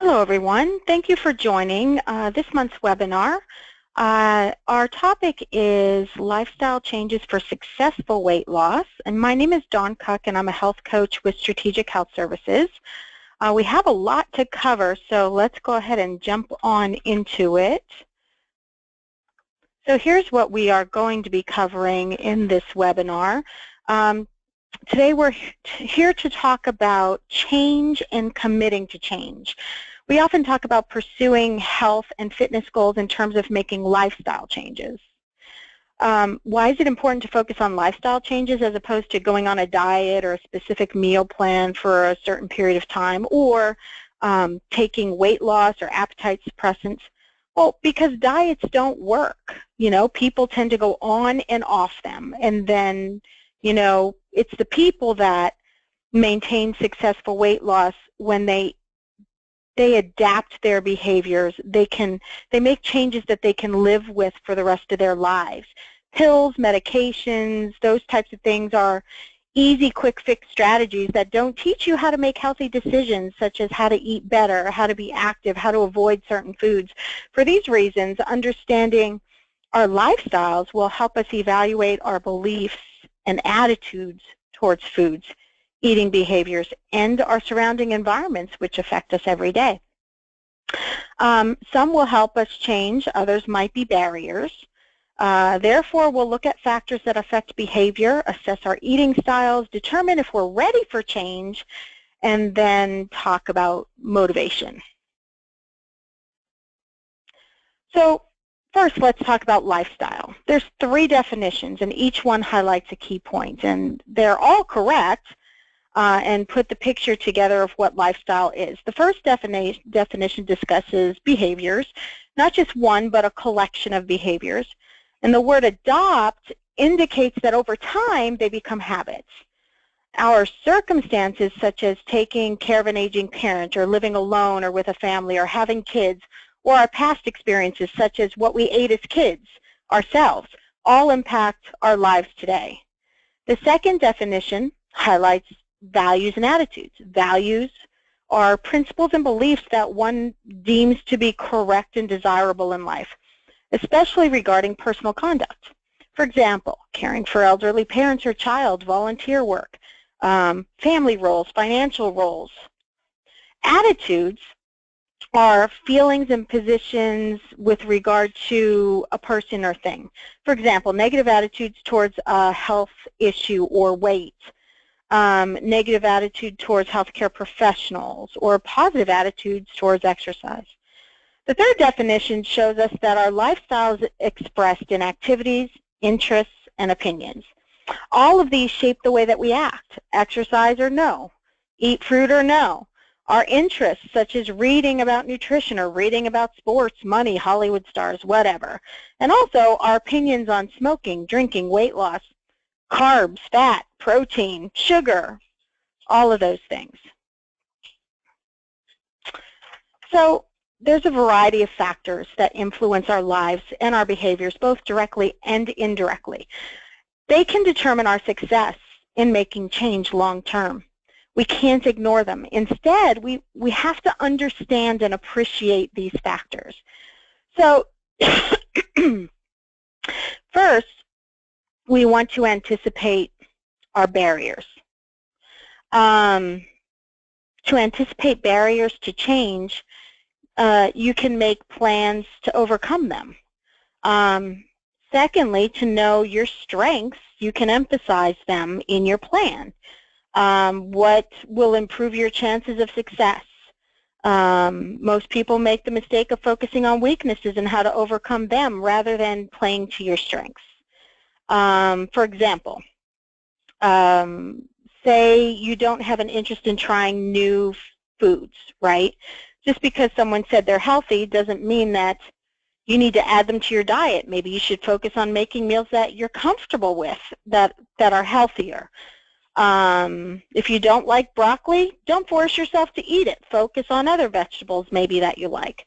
Hello, everyone. Thank you for joining this month's webinar. Our topic is lifestyle changes for successful weight loss. And my name is Dawn Cook, and I'm a health coach with Strategic Health Services. We have a lot to cover, so let's go ahead and jump on into it. So here's what we are going to be covering in this webinar. Today we're here to talk about change and committing to change. We often talk about pursuing health and fitness goals in terms of making lifestyle changes. Why is it important to focus on lifestyle changes as opposed to going on a diet or a specific meal plan for a certain period of time, or taking weight loss or appetite suppressants? Well, because diets don't work. You know, people tend to go on and off them, and then, you know, it's the people that maintain successful weight loss when they adapt their behaviors. They make changes that they can live with for the rest of their lives. Pills, medications, those types of things are easy, quick fix strategies that don't teach you how to make healthy decisions, such as how to eat better, how to be active, how to avoid certain foods. For these reasons, understanding our lifestyles will help us evaluate our beliefs and attitudes towards foods, eating behaviors, and our surrounding environments, which affect us every day. Some will help us change, others might be barriers. Therefore, we'll look at factors that affect behavior, assess our eating styles, determine if we're ready for change, and then talk about motivation. So first, let's talk about lifestyle. There's 3 definitions, and each one highlights a key point, and they're all correct and put the picture together of what lifestyle is. The first definition discusses behaviors, not just one, but a collection of behaviors. And the word adopt indicates that over time they become habits. Our circumstances, such as taking care of an aging parent, or living alone or with a family, or having kids, or our past experiences, such as what we ate as kids, ourselves, all impact our lives today. The second definition highlights values and attitudes. Values are principles and beliefs that one deems to be correct and desirable in life, especially regarding personal conduct. For example, caring for elderly parents or child, volunteer work, family roles, financial roles. Attitudes are feelings and positions with regard to a person or thing. For example, negative attitudes towards a health issue or weight, negative attitude towards healthcare professionals, or positive attitudes towards exercise. The third definition shows us that our lifestyle is expressed in activities, interests, and opinions. All of these shape the way that we act. Exercise or no, eat fruit or no. Our interests, such as reading about nutrition or reading about sports, money, Hollywood stars, whatever. And also our opinions on smoking, drinking, weight loss, carbs, fat, protein, sugar, all of those things. So there's a variety of factors that influence our lives and our behaviors, both directly and indirectly. They can determine our success in making change long term. We can't ignore them. Instead, we have to understand and appreciate these factors. So first, we want to anticipate our barriers. To anticipate barriers to change, you can make plans to overcome them. Secondly, to know your strengths, you can emphasize them in your plan. What will improve your chances of success? Most people make the mistake of focusing on weaknesses and how to overcome them rather than playing to your strengths. For example, say you don't have an interest in trying new foods, right? Just because someone said they're healthy doesn't mean that you need to add them to your diet. Maybe you should focus on making meals that you're comfortable with, that are healthier. If you don't like broccoli, don't force yourself to eat it. Focus on other vegetables maybe that you like.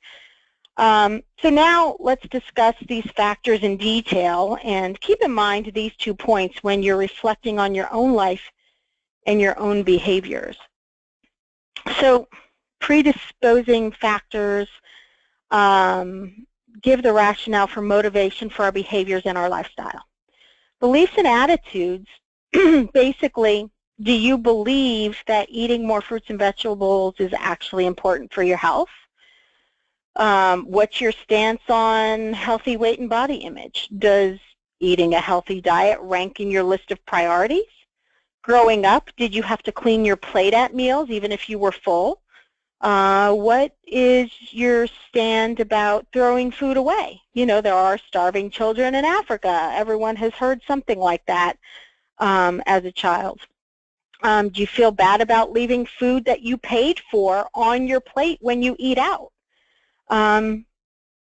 So now let's discuss these factors in detail, and keep in mind these 2 points when you're reflecting on your own life and your own behaviors. So predisposing factors give the rationale for motivation for our behaviors and our lifestyle. Beliefs and attitudes, basically, do you believe that eating more fruits and vegetables is actually important for your health? What's your stance on healthy weight and body image? Does eating a healthy diet rank in your list of priorities? Growing up, did you have to clean your plate at meals even if you were full? What is your stand about throwing food away? You know, there are starving children in Africa. Everyone has heard something like that as a child. Do you feel bad about leaving food that you paid for on your plate when you eat out?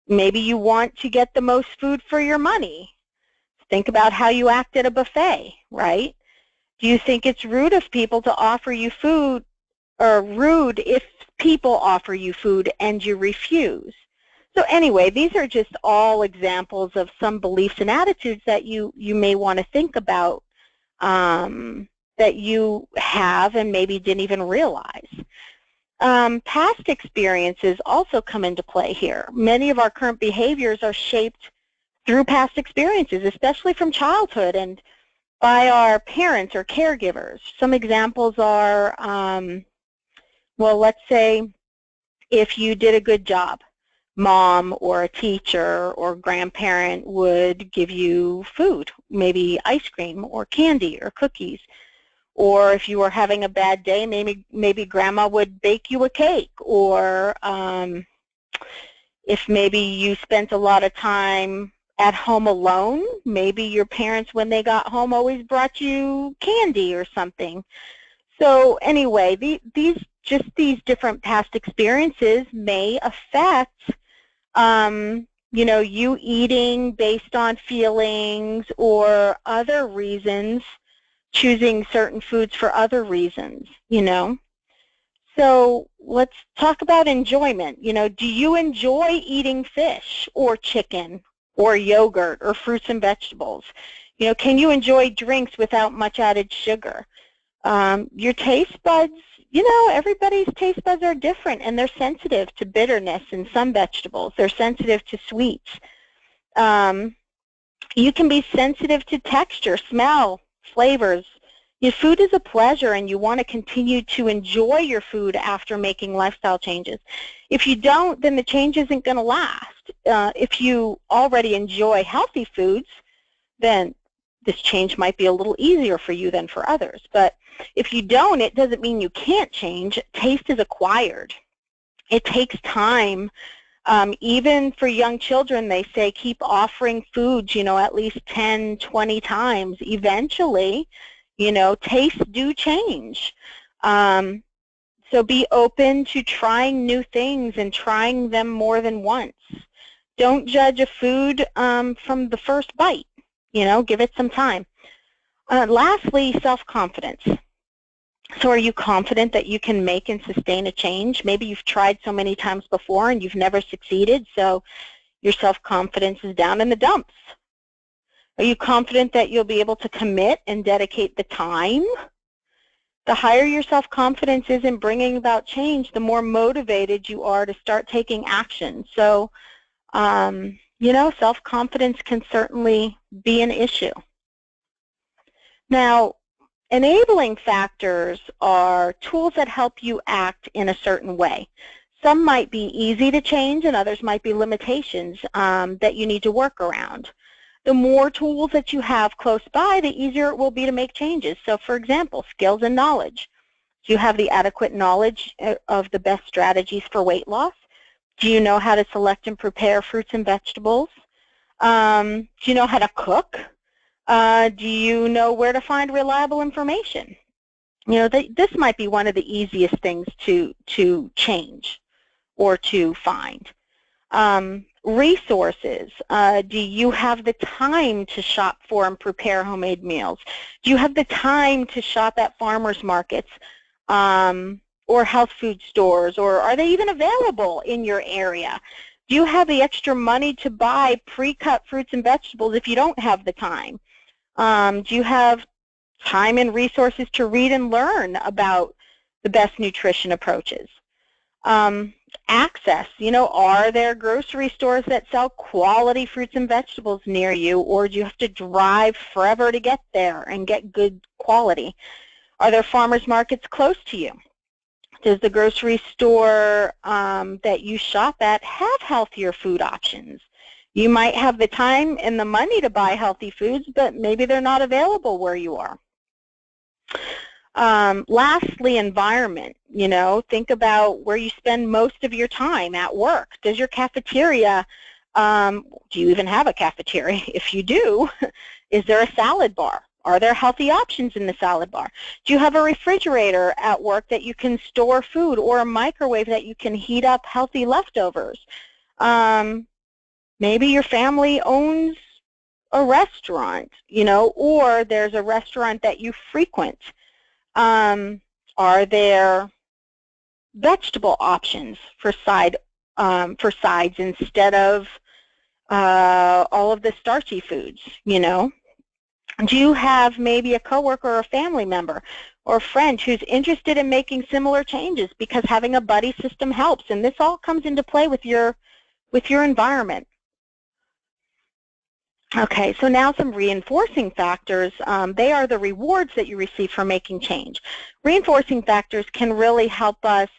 Maybe you want to get the most food for your money. Think about how you act at a buffet, right? Do you think it's rude of people to offer you food, or rude if people offer you food and you refuse? So anyway, these are just all examples of some beliefs and attitudes that you may want to think about that you have and maybe didn't even realize. Past experiences also come into play here. Many of our current behaviors are shaped through past experiences, especially from childhood and by our parents or caregivers. Some examples are, well, let's say if you did a good job, mom or a teacher or grandparent would give you food, maybe ice cream or candy or cookies. Or if you were having a bad day, maybe grandma would bake you a cake. Or if maybe you spent a lot of time at home alone, maybe your parents, when they got home, always brought you candy or something. So anyway, these different past experiences may affect you know, you eating based on feelings or other reasons, choosing certain foods for other reasons, you know. So let's talk about enjoyment. You know, do you enjoy eating fish or chicken or yogurt or fruits and vegetables? You know, can you enjoy drinks without much added sugar? Your taste buds, you know, everybody's taste buds are different, and they're sensitive to bitterness in some vegetables. They're sensitive to sweets. You can be sensitive to texture, smell, flavors. Your food is a pleasure, and you want to continue to enjoy your food after making lifestyle changes. If you don't, then the change isn't going to last. If you already enjoy healthy foods, then this change might be a little easier for you than for others. But if you don't, it doesn't mean you can't change. Taste is acquired. It takes time. Even for young children, they say keep offering foods, you know, at least 10, 20 times. Eventually, you know, tastes do change. So be open to trying new things and trying them more than once. Don't judge a food from the first bite. You know, give it some time. Lastly, self-confidence. So are you confident that you can make and sustain a change? Maybe you've tried so many times before and you've never succeeded, so your self-confidence is down in the dumps. Are you confident that you'll be able to commit and dedicate the time? The higher your self-confidence is in bringing about change, the more motivated you are to start taking action. So, you know, self-confidence can certainly be an issue. Now, enabling factors are tools that help you act in a certain way. Some might be easy to change and others might be limitations that you need to work around. The more tools that you have close by, the easier it will be to make changes. So for example, skills and knowledge. Do you have the adequate knowledge of the best strategies for weight loss? Do you know how to select and prepare fruits and vegetables? Do you know how to cook? Do you know where to find reliable information? You know, this might be one of the easiest things to change or to find. Resources. Do you have the time to shop for and prepare homemade meals? Do you have the time to shop at farmers markets or health food stores, or are they even available in your area? Do you have the extra money to buy pre-cut fruits and vegetables if you don't have the time? Do you have time and resources to read and learn about the best nutrition approaches? Access, are there grocery stores that sell quality fruits and vegetables near you, or do you have to drive forever to get there and get good quality? Are there farmers markets close to you? Does the grocery store that you shop at have healthier food options? You might have the time and the money to buy healthy foods, but maybe they're not available where you are. Lastly, environment. Think about where you spend most of your time at work. Does your cafeteria, do you even have a cafeteria? If you do, is there a salad bar? Are there healthy options in the salad bar? Do you have a refrigerator at work that you can store food, or a microwave that you can heat up healthy leftovers? Maybe your family owns a restaurant, or there's a restaurant that you frequent. Are there vegetable options for sides instead of all of the starchy foods? Do you have maybe a coworker or a family member or a friend who's interested in making similar changes, because having a buddy system helps? And this all comes into play with your environment. Okay, so now some reinforcing factors. They are the rewards that you receive for making change. Reinforcing factors can really help us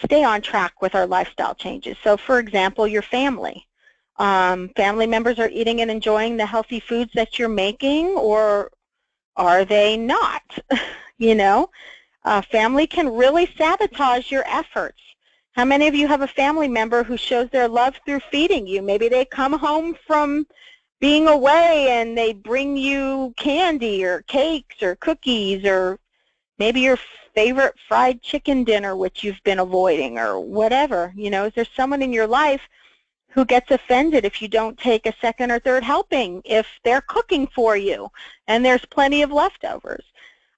stay on track with our lifestyle changes. So for example, your family. Family members are eating and enjoying the healthy foods that you're making, or are they not? Family can really sabotage your efforts. How many of you have a family member who shows their love through feeding you? Maybe they come home from being away and they bring you candy or cakes or cookies, or maybe your favorite fried chicken dinner, which you've been avoiding, or whatever. Is there someone in your life who gets offended if you don't take a second or third helping if they're cooking for you and there's plenty of leftovers?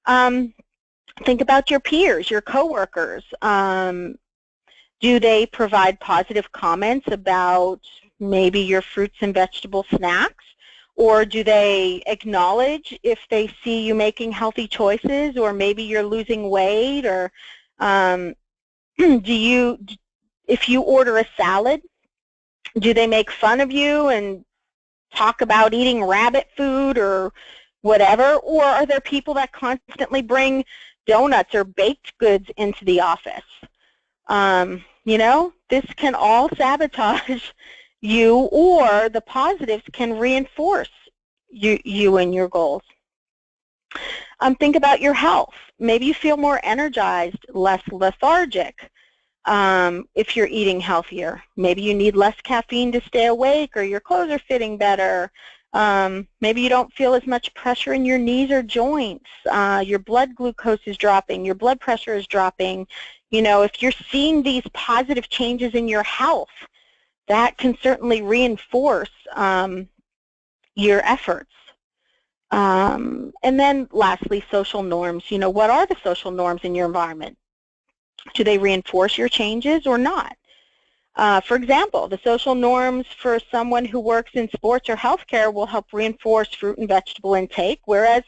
Think about your peers, your coworkers. Do they provide positive comments about maybe your fruits and vegetable snacks? Or do they acknowledge if they see you making healthy choices, or maybe you're losing weight? Or if you order a salad, do they make fun of you and talk about eating rabbit food or whatever? Or are there people that constantly bring donuts or baked goods into the office? This can all sabotage you, or the positives can reinforce you and your goals. Think about your health. Maybe you feel more energized, less lethargic if you're eating healthier. Maybe you need less caffeine to stay awake, or your clothes are fitting better. Maybe you don't feel as much pressure in your knees or joints. Your blood glucose is dropping. Your blood pressure is dropping. If you're seeing these positive changes in your health, that can certainly reinforce your efforts. And then lastly, social norms. What are the social norms in your environment? Do they reinforce your changes or not? For example, the social norms for someone who works in sports or healthcare will help reinforce fruit and vegetable intake, whereas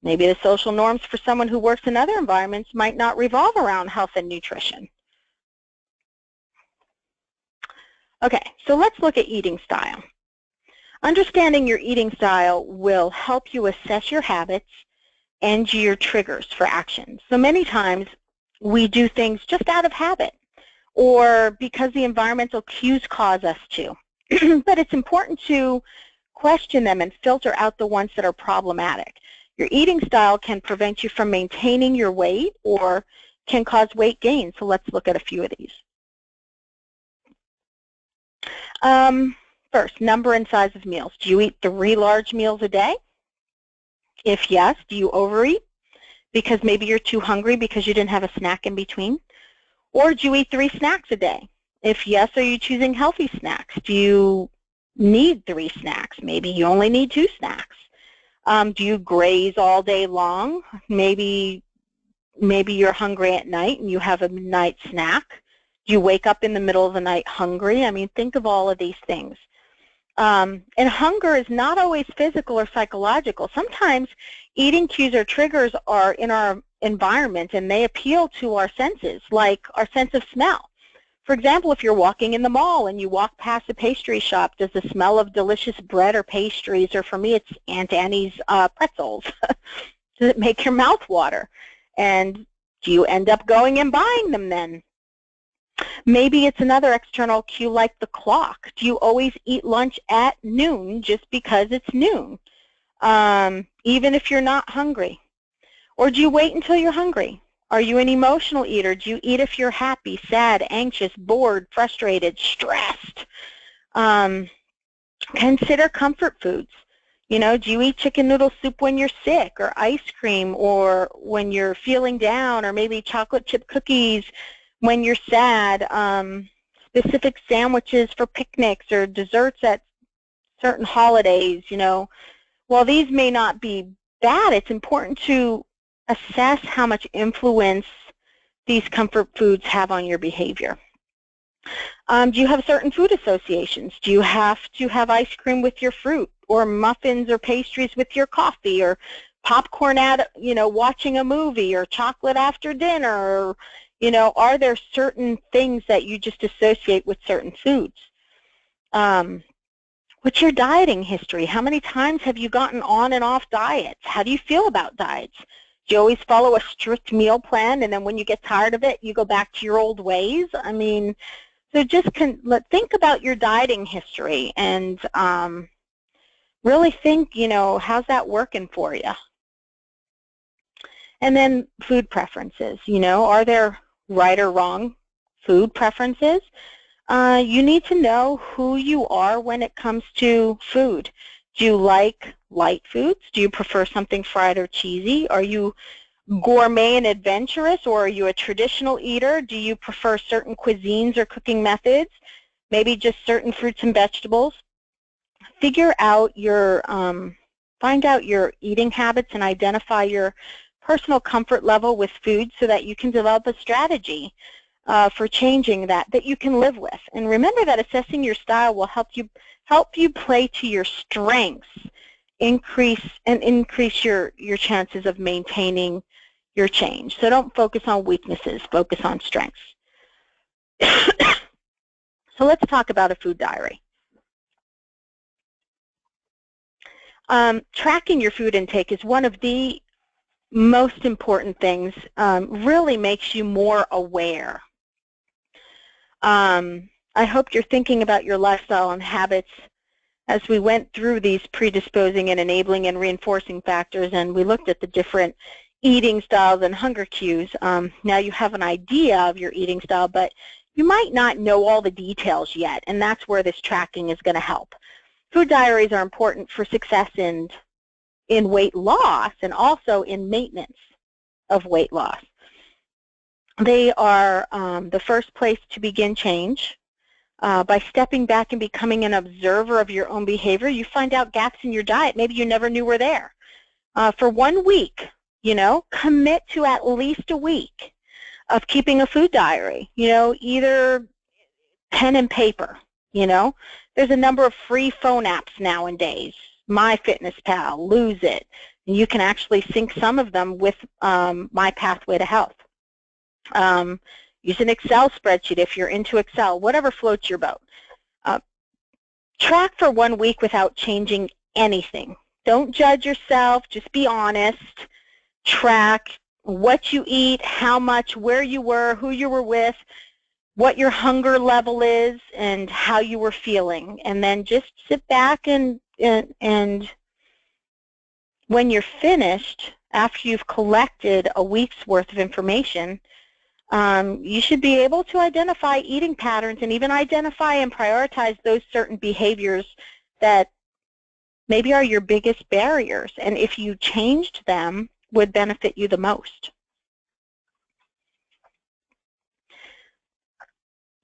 maybe the social norms for someone who works in other environments might not revolve around health and nutrition. Okay, so let's look at eating style. Understanding your eating style will help you assess your habits and your triggers for action. So many times we do things just out of habit, or because the environmental cues cause us to. But it's important to question them and filter out the ones that are problematic. Your eating style can prevent you from maintaining your weight or can cause weight gain. So let's look at a few of these. First, number and size of meals. Do you eat 3 large meals a day? If yes, do you overeat because maybe you're too hungry because you didn't have a snack in between? Or do you eat 3 snacks a day? If yes, are you choosing healthy snacks? Do you need 3 snacks? Maybe you only need 2 snacks. Do you graze all day long? Maybe you're hungry at night and you have a midnight snack. Do you wake up in the middle of the night hungry? I mean, think of all of these things. And hunger is not always physical or psychological. Sometimes eating cues or triggers are in our environment, and they appeal to our senses, like our sense of smell. For example, if you're walking in the mall and you walk past a pastry shop, does the smell of delicious bread or pastries, or for me it's Aunt Annie's pretzels, does it make your mouth water? And do you end up going and buying them then? Maybe it's another external cue like the clock. Do you always eat lunch at noon just because it's noon, even if you're not hungry? Or do you wait until you're hungry? Are you an emotional eater? Do you eat if you're happy, sad, anxious, bored, frustrated, stressed? Consider comfort foods. You know, do you eat chicken noodle soup when you're sick, or ice cream, or when you're feeling down, or maybe chocolate chip cookies when you're sad, specific sandwiches for picnics or desserts at certain holidays, you know? While these may not be bad, it's important to assess how much influence these comfort foods have on your behavior. Do you have certain food associations? Do you have to have ice cream with your fruit, or muffins or pastries with your coffee, or popcorn at, you know, watching a movie, or chocolate after dinner? Or, you know, are there certain things that you just associate with certain foods? What's your dieting history? How many times have you gotten on and off diets? How do you feel about diets? Do you always follow a strict meal plan, and then when you get tired of it, you go back to your old ways? I mean, so just think about your dieting history and really think, you know, how's that working for you? And then food preferences, you know, are there right or wrong food preferences? You need to know who you are when it comes to food. Do you like light foods? Do you prefer something fried or cheesy? Are you gourmet and adventurous, or are you a traditional eater? Do you prefer certain cuisines or cooking methods? Maybe just certain fruits and vegetables? Figure out your, find out your eating habits and identify your personal comfort level with food so that you can develop a strategy for changing that you can live with. And remember that assessing your style will help you play to your strengths, increase your chances of maintaining your change. So don't focus on weaknesses, focus on strengths. So let's talk about a food diary. Tracking your food intake is one of the most important things, really makes you more aware. I hope you're thinking about your lifestyle and habits as we went through these predisposing and enabling and reinforcing factors, and we looked at the different eating styles and hunger cues. Now you have an idea of your eating style, but you might not know all the details yet, and that's where this tracking is going to help. Food diaries are important for success in weight loss and also in maintenance of weight loss. They are the first place to begin change. By stepping back and becoming an observer of your own behavior, you find out gaps in your diet maybe you never knew were there. For 1 week, you know, commit to at least a week of keeping a food diary, you know, either pen and paper, you know. There's a number of free phone apps nowadays, MyFitnessPal, Lose It, and you can actually sync some of them with My Pathway to Health. Use an Excel spreadsheet if you're into Excel, whatever floats your boat. Track for 1 week without changing anything. Don't judge yourself, just be honest. Track what you eat, how much, where you were, who you were with, what your hunger level is, and how you were feeling. And then just sit back and when you're finished, after you've collected a week's worth of information, you should be able to identify eating patterns and even identify and prioritize those certain behaviors that maybe are your biggest barriers, and if you changed them, would benefit you the most.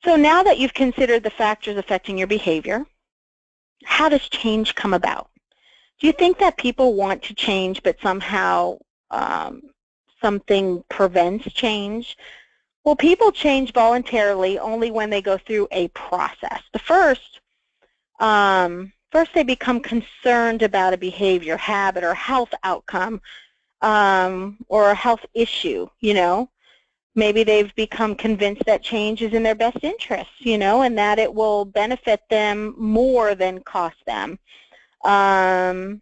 So now that you've considered the factors affecting your behavior, how does change come about? Do you think that people want to change but somehow something prevents change? Well, people change voluntarily only when they go through a process. First they become concerned about a behavior, habit, or health outcome or a health issue, Maybe they've become convinced that change is in their best interest, and that it will benefit them more than cost them. Then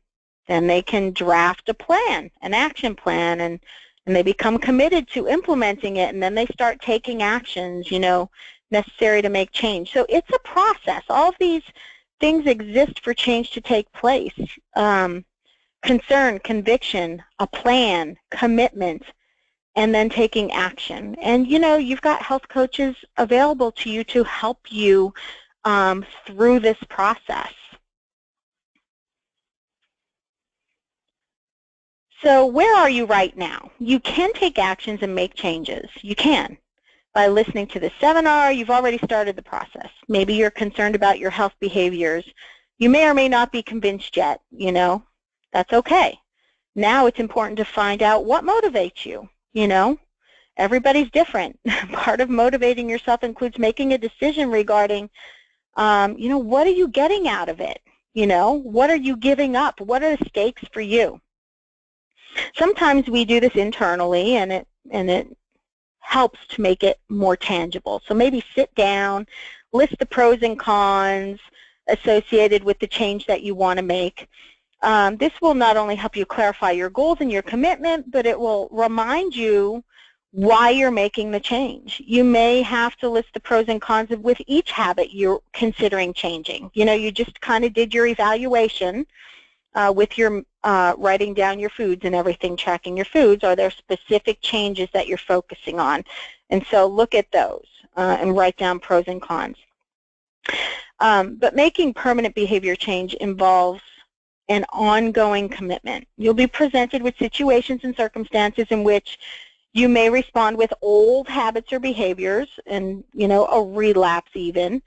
they can draft a plan, an action plan, and they become committed to implementing it, and then they start taking actions, necessary to make change. So it's a process. All of these things exist for change to take place. Concern, conviction, a plan, commitment, and then taking action. And you've got health coaches available to you to help you through this process. So where are you right now? You can take actions and make changes. You can. By listening to this seminar, you've already started the process. Maybe you're concerned about your health behaviors. You may or may not be convinced yet, That's okay. Now it's important to find out what motivates you. Everybody's different. Part of motivating yourself includes making a decision regarding, what are you getting out of it? What are you giving up? What are the stakes for you? Sometimes we do this internally, and it helps to make it more tangible. So maybe sit down, list the pros and cons associated with the change that you want to make. This will not only help you clarify your goals and your commitment, but it will remind you why you're making the change. You may have to list the pros and cons with each habit you're considering changing. You just kind of did your evaluation with your writing down your foods and everything, tracking your foods. Are there specific changes that you're focusing on? And so look at those and write down pros and cons. But making permanent behavior change involves an ongoing commitment. You'll be presented with situations and circumstances in which you may respond with old habits or behaviors and, a relapse even.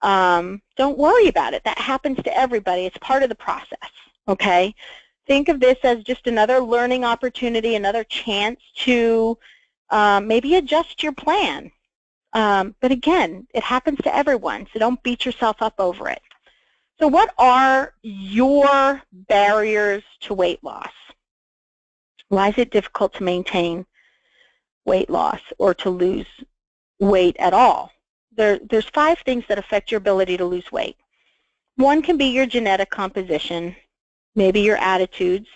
Don't worry about it. That happens to everybody. It's part of the process, okay? Think of this as just another learning opportunity, another chance to maybe adjust your plan. But again, it happens to everyone, so don't beat yourself up over it. So what are your barriers to weight loss? Why is it difficult to maintain weight loss or to lose weight at all? There's 5 things that affect your ability to lose weight. One can be your genetic composition, maybe your attitudes,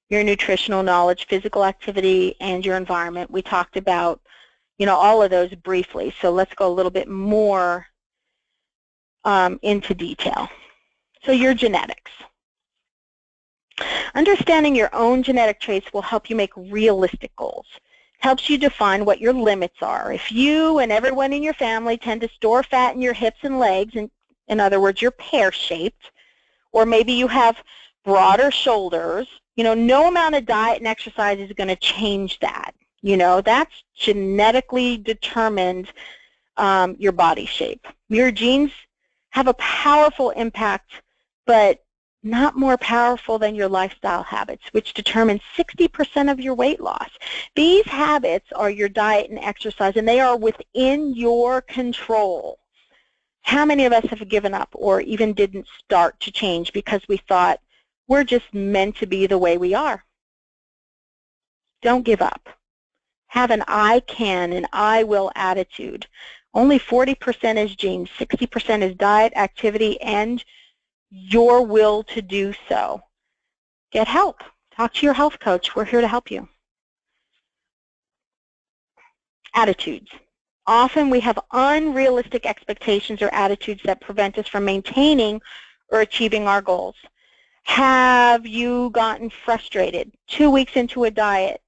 your nutritional knowledge, physical activity, and your environment. We talked about, all of those briefly, so let's go a little bit more into detail. So your genetics. Understanding your own genetic traits will help you make realistic goals. Helps you define what your limits are. If you and everyone in your family tend to store fat in your hips and legs, in other words, you're pear-shaped, or maybe you have broader shoulders, no amount of diet and exercise is going to change that. That's genetically determined your body shape. Your genes have a powerful impact, but not more powerful than your lifestyle habits, which determine 60% of your weight loss. These habits are your diet and exercise, and they are within your control. How many of us have given up or even didn't start to change because we thought we're just meant to be the way we are? Don't give up. Have an I can and I will attitude. Only 40% is genes, 60% is diet, activity, and your will to do so. Get help. Talk to your health coach. We're here to help you. Attitudes. Often we have unrealistic expectations or attitudes that prevent us from maintaining or achieving our goals. Have you gotten frustrated 2 weeks into a diet?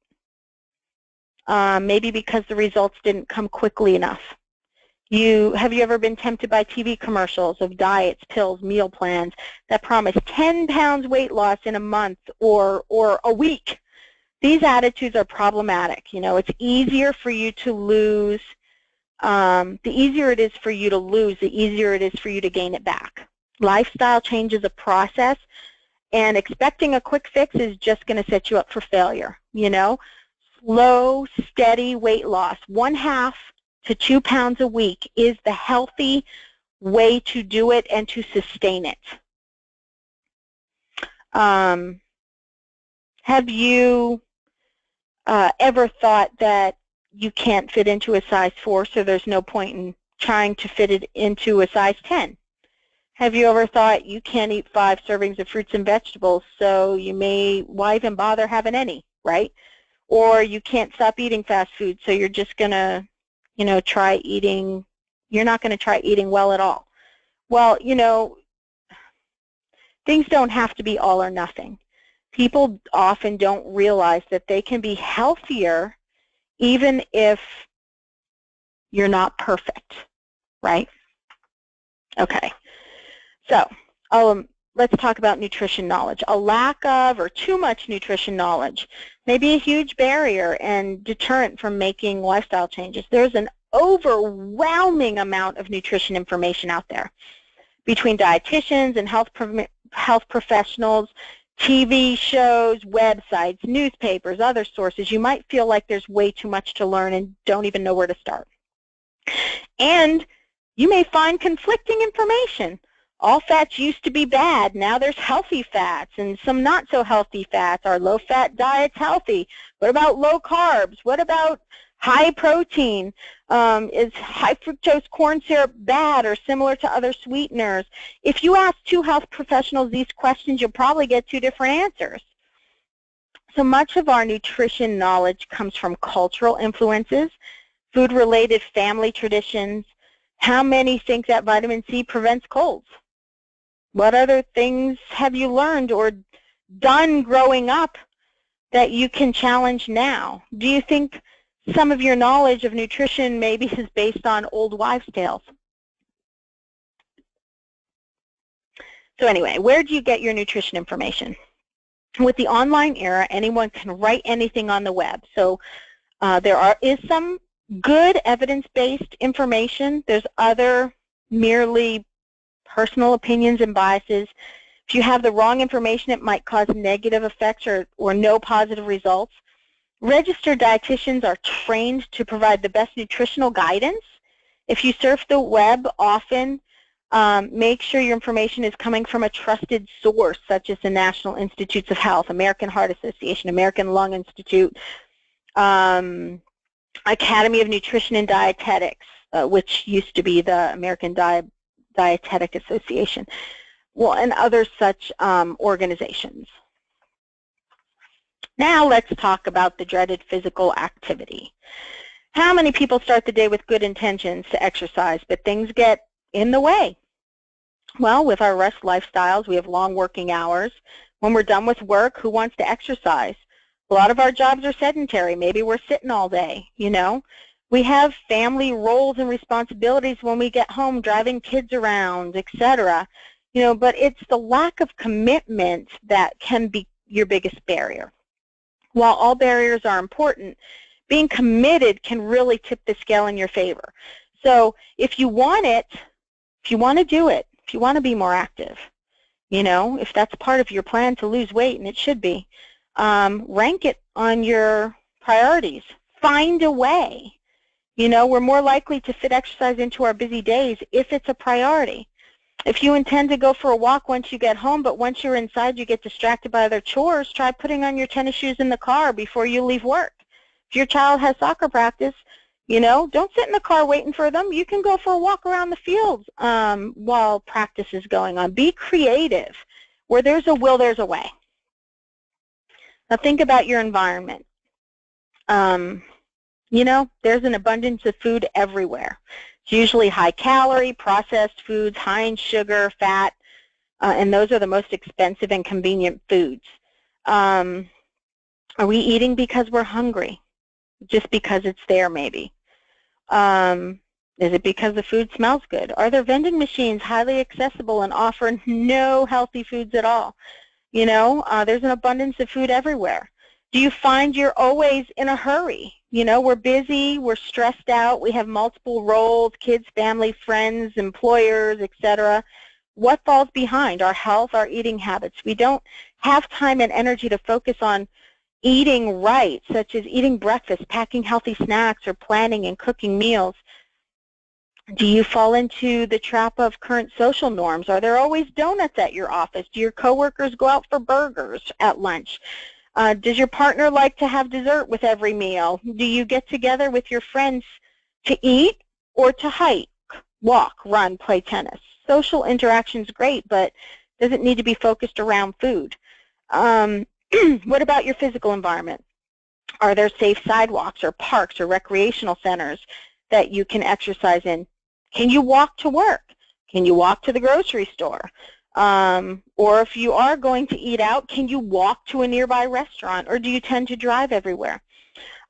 Maybe because the results didn't come quickly enough. Have you ever been tempted by TV commercials of diets, pills, meal plans that promise 10 pounds weight loss in a month or a week? These attitudes are problematic. It's easier for you to lose. The easier it is for you to lose, the easier it is for you to gain it back. Lifestyle change is a process, and expecting a quick fix is just going to set you up for failure. Slow, steady weight loss, 1/2 to 2 pounds a week is the healthy way to do it and to sustain it. Have you ever thought that you can't fit into a size 4, so there's no point in trying to fit it into a size 10? Have you ever thought you can't eat 5 servings of fruits and vegetables, so why even bother having any, right? Or you can't stop eating fast food, so you're just going to, you're not going to try eating well at all. Well, things don't have to be all or nothing. People often don't realize that they can be healthier even if you're not perfect, right? Okay, so let's talk about nutrition knowledge. A lack of or too much nutrition knowledge may be a huge barrier and deterrent from making lifestyle changes. There's an overwhelming amount of nutrition information out there between dietitians and health professionals, TV shows, websites, newspapers, other sources. You might feel like there's way too much to learn and don't even know where to start. And you may find conflicting information. All fats used to be bad. Now there's healthy fats and some not so healthy fats. Are low-fat diets healthy? What about low carbs? What about high protein? Is high fructose corn syrup bad or similar to other sweeteners? If you ask 2 health professionals these questions, you'll probably get 2 different answers. So much of our nutrition knowledge comes from cultural influences, food-related family traditions. How many think that vitamin C prevents colds? What other things have you learned or done growing up that you can challenge now? Do you think some of your knowledge of nutrition maybe is based on old wives' tales? So anyway, where do you get your nutrition information? With the online era, anyone can write anything on the web. So there is some good evidence-based information. There's other merely personal opinions and biases. If you have the wrong information, it might cause negative effects or no positive results. Registered dietitians are trained to provide the best nutritional guidance. If you surf the web often, make sure your information is coming from a trusted source, such as the National Institutes of Health, American Heart Association, American Lung Institute, Academy of Nutrition and Dietetics, which used to be the American Dietetic Association, well, and other such organizations. Now let's talk about the dreaded physical activity. How many people start the day with good intentions to exercise, but things get in the way? Well, with our rush lifestyles, we have long working hours. When we're done with work, who wants to exercise? A lot of our jobs are sedentary. Maybe we're sitting all day, We have family roles and responsibilities when we get home, driving kids around, etc. But it's the lack of commitment that can be your biggest barrier. While all barriers are important, being committed can really tip the scale in your favor. So if you want it, if you want to do it, if you want to be more active, if that's part of your plan to lose weight, and it should be, rank it on your priorities. Find a way. We're more likely to fit exercise into our busy days if it's a priority. If you intend to go for a walk once you get home, but once you're inside you get distracted by other chores, try putting on your tennis shoes in the car before you leave work. If your child has soccer practice, don't sit in the car waiting for them. You can go for a walk around the fields while practice is going on. Be creative. Where there's a will, there's a way. Now think about your environment. There's an abundance of food everywhere. It's usually high-calorie, processed foods, high in sugar, fat, and those are the most expensive and convenient foods. Are we eating because we're hungry? Just because it's there, maybe? Is it because the food smells good? Are there vending machines highly accessible and offer no healthy foods at all? There's an abundance of food everywhere. Do you find you're always in a hurry? We're busy, we're stressed out, we have multiple roles, kids, family, friends, employers, etc. What falls behind? Our health, our eating habits. We don't have time and energy to focus on eating right, such as eating breakfast, packing healthy snacks, or planning and cooking meals. Do you fall into the trap of current social norms? Are there always donuts at your office? Do your coworkers go out for burgers at lunch? Does your partner like to have dessert with every meal? Do you get together with your friends to eat or to hike, walk, run, play tennis? Social interaction's great, but doesn't need to be focused around food. What about your physical environment? Are there safe sidewalks or parks or recreational centers that you can exercise in? Can you walk to work? Can you walk to the grocery store? Or if you are going to eat out, can you walk to a nearby restaurant, or do you tend to drive everywhere?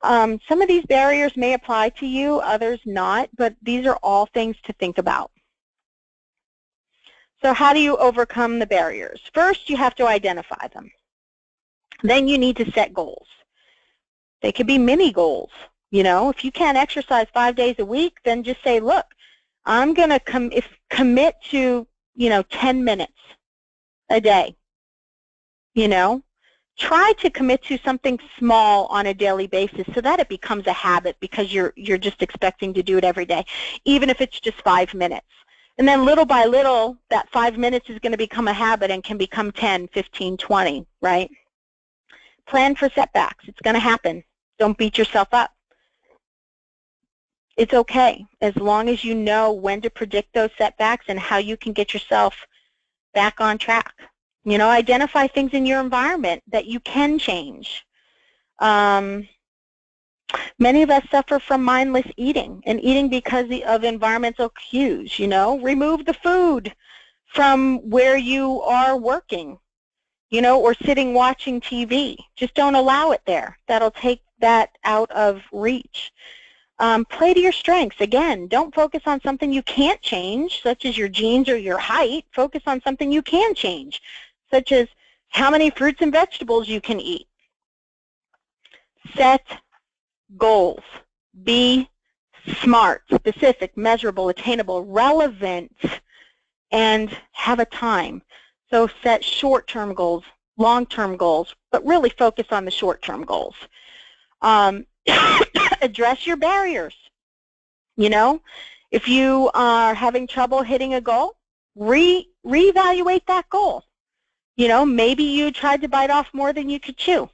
Some of these barriers may apply to you, others not, but these are all things to think about. So how do you overcome the barriers? First, you have to identify them. Then you need to set goals. They could be mini goals. You know, if you can't exercise 5 days a week, then just say, look, I'm going to commit to, 10 minutes a day. Try to commit to something small on a daily basis so that it becomes a habit, because you're just expecting to do it every day, even if it's just 5 minutes. And then little by little, that 5 minutes is going to become a habit and can become 10, 15, 20, right? Plan for setbacks. It's going to happen. Don't beat yourself up. It's okay, as long as you know when to predict those setbacks and how you can get yourself back on track. Identify things in your environment that you can change. Many of us suffer from mindless eating, and eating because of environmental cues. Remove the food from where you are working, or sitting watching TV. Just don't allow it there. That'll take that out of reach. Play to your strengths. Again, don't focus on something you can't change, such as your genes or your height. Focus on something you can change, such as how many fruits and vegetables you can eat. Set goals. Be smart, specific, measurable, attainable, relevant, and have a time. So set short-term goals, long-term goals, but really focus on the short-term goals. Address your barriers. If you are having trouble hitting a goal, reevaluate that goal. Maybe you tried to bite off more than you could chew.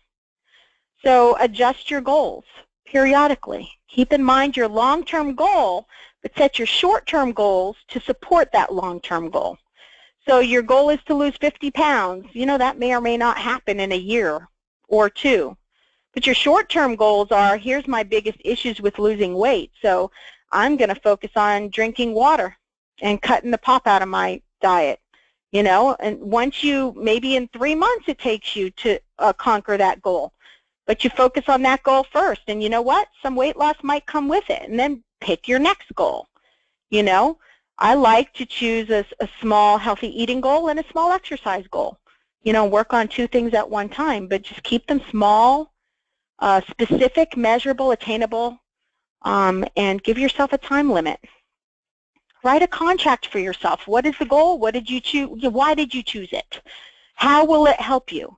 So adjust your goals periodically. Keep in mind your long-term goal, but set your short-term goals to support that long-term goal. So your goal is to lose 50 pounds. That may or may not happen in a year or two. But your short-term goals are, here's my biggest issues with losing weight, so I'm going to focus on drinking water and cutting the pop out of my diet. And once maybe in 3 months it takes you to conquer that goal. But you focus on that goal first, and you know what? Some weight loss might come with it, and then pick your next goal. I like to choose a small healthy eating goal and a small exercise goal. Work on 2 things at one time, but just keep them small, specific, measurable, attainable, and give yourself a time limit. Write a contract for yourself. What is the goal? What did you choose? Why did you choose it? How will it help you?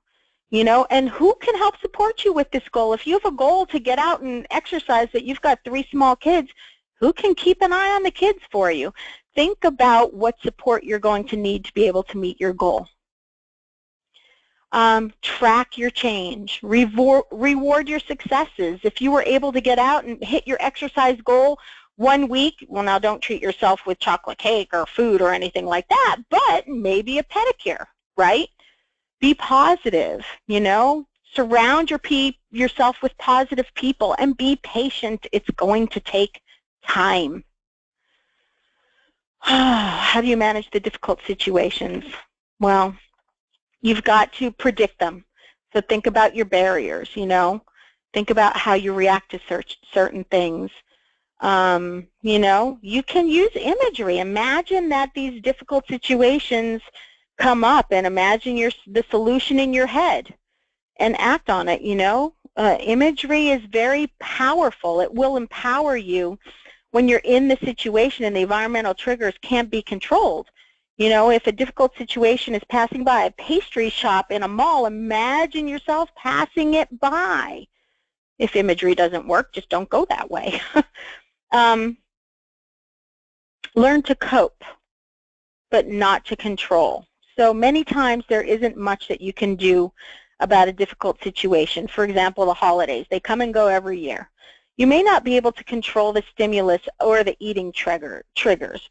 And who can help support you with this goal? If you have a goal to get out and exercise, that you've got 3 small kids, who can keep an eye on the kids for you? Think about what support you're going to need to be able to meet your goal. Track your change. Reward your successes. If you were able to get out and hit your exercise goal 1 week, well, now don't treat yourself with chocolate cake or food or anything like that, but maybe a pedicure, right? Be positive, Surround yourself with positive people, and be patient. It's going to take time. How do you manage the difficult situations? Well, you've got to predict them. So think about your barriers, Think about how you react to certain things. You can use imagery. Imagine that these difficult situations come up, and imagine the solution in your head and act on it, Imagery is very powerful. It will empower you when you're in the situation and the environmental triggers can't be controlled. If a difficult situation is passing by a pastry shop in a mall, imagine yourself passing it by. If imagery doesn't work, just don't go that way. Learn to cope, but not to control. So many times there isn't much that you can do about a difficult situation. For example, the holidays. They come and go every year. You may not be able to control the stimulus or the eating triggers.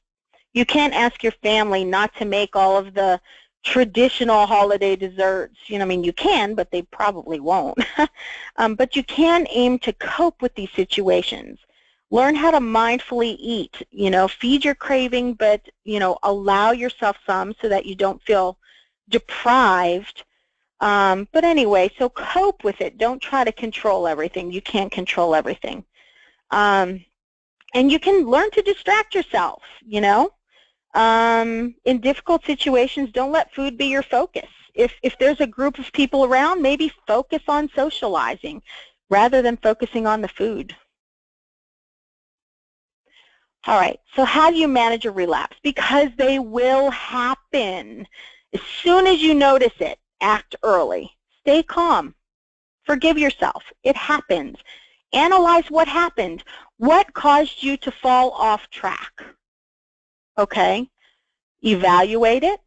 You can't ask your family not to make all of the traditional holiday desserts. I mean, you can, but they probably won't. But you can aim to cope with these situations. Learn how to mindfully eat. Feed your craving, but, allow yourself some so that you don't feel deprived. But anyway, so cope with it. Don't try to control everything. You can't control everything. And you can learn to distract yourself, in difficult situations, don't let food be your focus. If there's a group of people around, maybe focus on socializing rather than focusing on the food. All right, so how do you manage a relapse? Because they will happen. As soon as you notice it, act early. Stay calm. Forgive yourself. It happens. Analyze what happened. What caused you to fall off track? Okay? Evaluate it.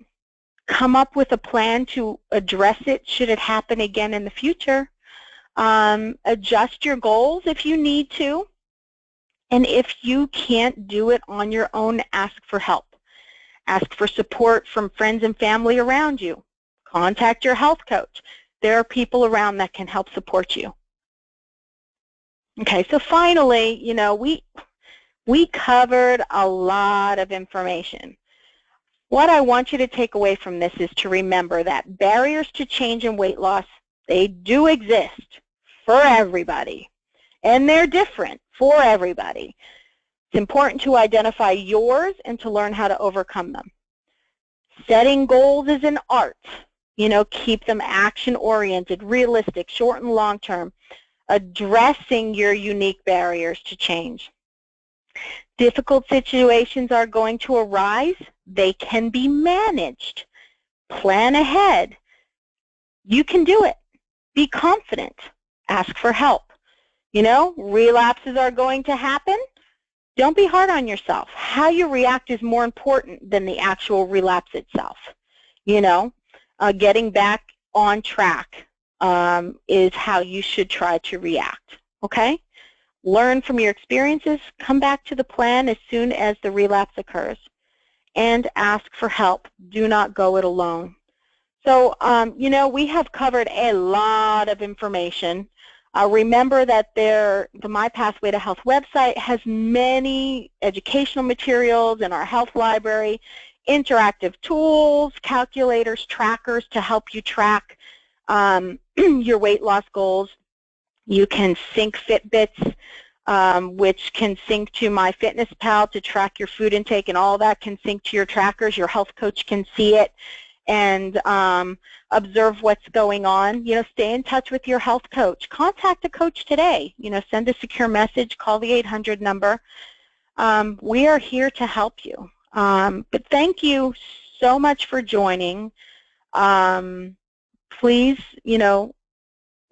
Come up with a plan to address it should it happen again in the future. Adjust your goals if you need to. And if you can't do it on your own, ask for help. Ask for support from friends and family around you. Contact your health coach. There are people around that can help support you. Okay, so finally, we covered a lot of information. What I want you to take away from this is to remember that barriers to change in weight loss, they do exist for everybody, and they're different for everybody. It's important to identify yours and to learn how to overcome them. Setting goals is an art. Keep them action-oriented, realistic, short and long-term, addressing your unique barriers to change. Difficult situations are going to arise. They can be managed. Plan ahead. You can do it. Be confident. Ask for help. Relapses are going to happen. Don't be hard on yourself. How you react is more important than the actual relapse itself. Getting back on track is how you should try to react. Okay? Learn from your experiences. Come back to the plan as soon as the relapse occurs. And ask for help. Do not go it alone. So, we have covered a lot of information. Remember that the My Pathway to Health website has many educational materials in our health library, interactive tools, calculators, trackers to help you track your weight loss goals. You can sync Fitbits, which can sync to MyFitnessPal to track your food intake, and all that can sync to your trackers. Your health coach can see it and observe what's going on. Stay in touch with your health coach. Contact a coach today. Send a secure message. Call the 800 number. We are here to help you. But thank you so much for joining. Please,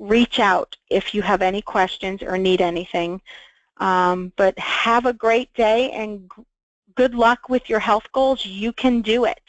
reach out if you have any questions or need anything. But have a great day and good luck with your health goals. You can do it.